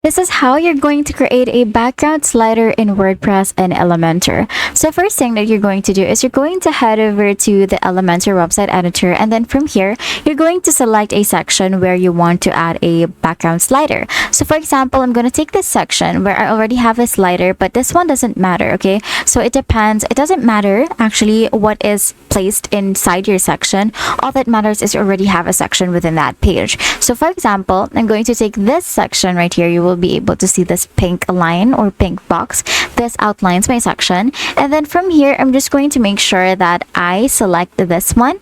This is how you're going to create a background slider in WordPress and Elementor. So first thing that you're going to do is you're going to head over to the Elementor website editor, and then from here, you're going to select a section where you want to add a background slider. So for example, I'm going to take this section where I already have a slider, but this one doesn't matter, okay? So it depends. It doesn't matter actually what is placed inside your section. All that matters is you already have a section within that page. So for example, I'm going to take this section right here. You will be able to see this pink line or pink box. This outlines my section, and then from here I'm just going to make sure that I select this one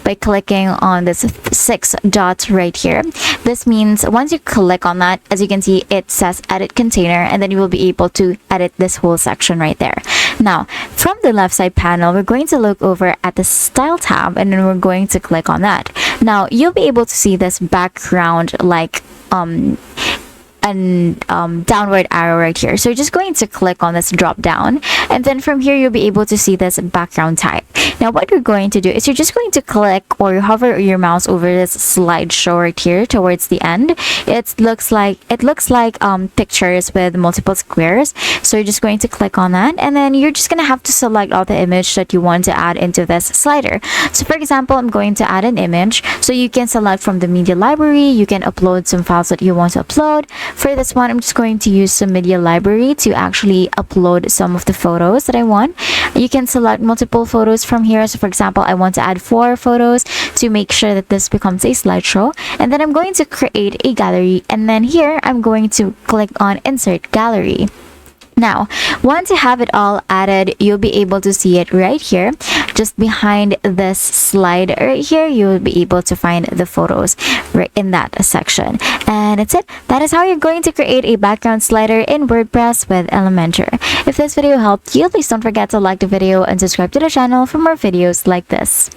by clicking on this 6 dots right here. This means once you click on that, as you can see, it says edit container, and then you will be able to edit this whole section right there. Now from the left side panel, we're going to look over at the style tab, and then we're going to click on that. Now you'll be able to see this background like downward arrow right here. So you're just going to click on this drop down, and then from here you'll be able to see this background type. Now what you're going to do is you're just going to click or hover your mouse over this slideshow right here towards the end. It looks like pictures with multiple squares. So you're just going to click on that, and then you're just going to have to select all the image that you want to add into this slider. So for example, I'm going to add an image. So you can select from the media library. You can upload some files that you want to upload. For this one, I'm just going to use some media library to actually upload some of the photos that I want. You can select multiple photos from here. So for example, I want to add 4 photos to make sure that this becomes a slideshow. And then I'm going to create a gallery. And then here, I'm going to click on insert gallery. Now, once you have it all added, you'll be able to see it right here. Just behind this slide right here, you will be able to find the photos right in that section. And that's it. That is how you're going to create a background slider in WordPress with Elementor. If this video helped you, please don't forget to like the video and subscribe to the channel for more videos like this.